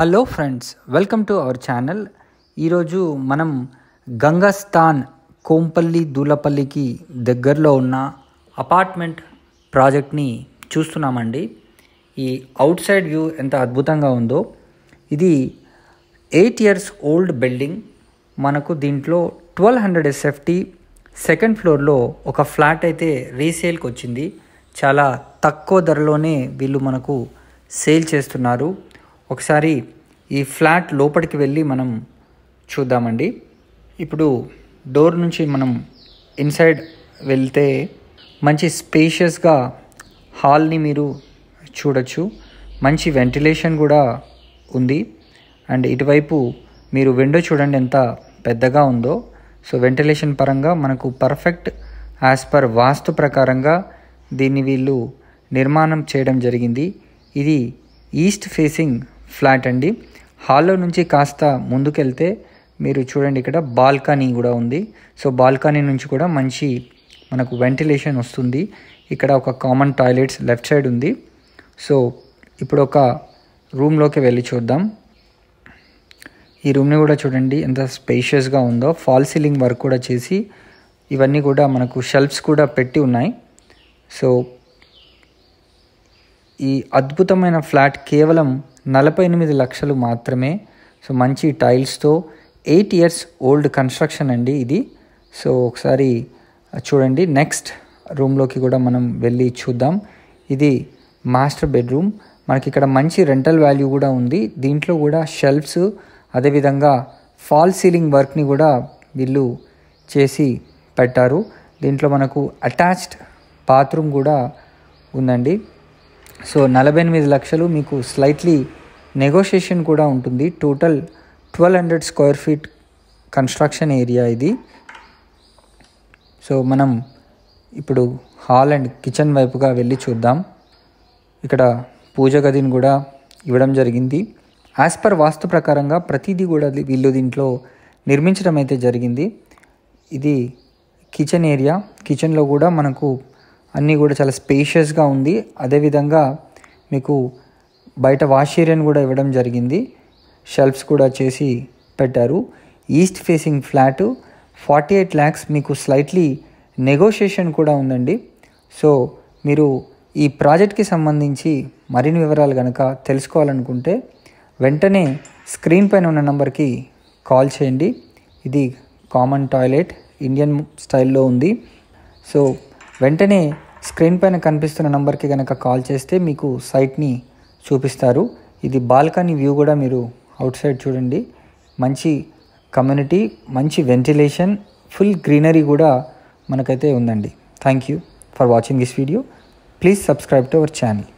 Hello friends, welcome to our channel. ఈరోజు మనం గంగస్థాన్ కోంపల్లి దూలపల్లికి దగ్గరలో ఉన్న అపార్ట్మెంట్ ప్రాజెక్ట్ని చూస్తున్నామండి. ఈ అవుట్ సైడ్ వ్యూ ఎంత అద్భుతంగా ఉందో. ఇది 8 years ఓల్డ్ బిల్డింగ్. మనకు దీంట్లో 1200 SFT సెకండ్ ఫ్లోర్లో ఒక ఫ్లాట్ అయితే రీసేల్కి వచ్చింది. చాలా తక్కువ ధరలోనే వీళ్ళు మనకు సేల్ చేస్తున్నారు. ఒకసారి ఈ ఫ్లాట్ లోపలికి వెళ్ళి మనం చూద్దామండి. ఇప్పుడు డోర్ నుంచి మనం ఇన్సైడ్ వెళ్తే మంచి స్పేషియస్గా హాల్ని మీరు చూడొచ్చు. మంచి వెంటిలేషన్ కూడా ఉంది. అండ్ ఇటువైపు మీరు విండో చూడండి ఎంత పెద్దగా ఉందో. సో వెంటిలేషన్ పరంగా మనకు పర్ఫెక్ట్ యాజ్ పర్ వాస్తు ప్రకారంగా దీన్ని వీళ్ళు నిర్మాణం చేయడం జరిగింది. ఇది ఈస్ట్ ఫేసింగ్ ఫ్లాట్ అండి. హాల్లో నుంచి కాస్త ముందుకెళ్తే మీరు చూడండి, ఇక్కడ బాల్కనీ కూడా ఉంది. సో బాల్కనీ నుంచి కూడా మంచి మనకు వెంటిలేషన్ వస్తుంది. ఇక్కడ ఒక కామన్ టాయిలెట్స్ లెఫ్ట్ సైడ్ ఉంది. సో ఇప్పుడు ఒక రూమ్లోకి వెళ్ళి చూద్దాం. ఈ రూమ్ని కూడా చూడండి ఎంత స్పేషియస్గా ఉందో. ఫాల్ సీలింగ్ వర్క్ కూడా చేసి ఇవన్నీ కూడా మనకు షెల్ఫ్స్ కూడా పెట్టి ఉన్నాయి. సో ఈ అద్భుతమైన ఫ్లాట్ కేవలం 48 లక్షలు మాత్రమే. సో మంచి టైల్స్తో 8 years ఓల్డ్ కన్స్ట్రక్షన్ అండి ఇది. సో ఒకసారి చూడండి. నెక్స్ట్ రూమ్లోకి కూడా మనం వెళ్ళి చూద్దాం. ఇది మాస్టర్ బెడ్రూమ్. మనకి ఇక్కడ మంచి రెంటల్ వాల్యూ కూడా ఉంది. దీంట్లో కూడా షెల్ఫ్స్, అదేవిధంగా ఫాల్ సీలింగ్ వర్క్ని కూడా వీళ్ళు చేసి పెట్టారు. దీంట్లో మనకు అటాచ్డ్ బాత్రూమ్ కూడా ఉందండి. సో 48 లక్షలు మీకు స్లైట్లీ నెగోషియేషన్ కూడా ఉంటుంది. Total 1200 square feet construction area ఇది. సో మనం ఇప్పుడు హాల్ అండ్ కిచెన్ వైపుగా వెళ్ళి చూద్దాం. ఇక్కడ పూజ గదిని కూడా ఇవ్వడం జరిగింది. యాజ్ పర్ వాస్తు ప్రకారంగా ప్రతిదీ కూడా వీళ్ళు దీంట్లో నిర్మించడం అయితే జరిగింది. ఇది కిచెన్ ఏరియా. కిచెన్లో కూడా మనకు అన్నీ కూడా చాలా స్పేషియస్గా ఉంది. అదేవిధంగా మీకు బయట వాష్ ఏరియాని కూడా ఇవ్వడం జరిగింది. షెల్ఫ్స్ కూడా చేసి పెట్టారు. ఈస్ట్ ఫేసింగ్ ఫ్లాట్ 48 lakhs మీకు స్లైట్లీ నెగోషియేషన్ కూడా ఉందండి. సో మీరు ఈ ప్రాజెక్ట్కి సంబంధించి మరిన్ని వివరాలు కనుక తెలుసుకోవాలనుకుంటే వెంటనే స్క్రీన్ పైన ఉన్న నెంబర్కి కాల్ చేయండి. ఇది కామన్ టాయిలెట్ ఇండియన్ స్టైల్లో ఉంది. సో వెంటనే స్క్రీన్ పైన కనిపిస్తున్న నెంబర్కి కనుక కాల్ చేస్తే మీకు సైట్ని చూపిస్తారు. ఇది బాల్కనీ వ్యూ కూడా మీరు అవుట్ సైడ్ చూడండి. మంచి కమ్యూనిటీ, మంచి వెంటిలేషన్, ఫుల్ గ్రీనరీ కూడా మనకైతే ఉందండి. Thank you for watching this video. Please subscribe to our channel.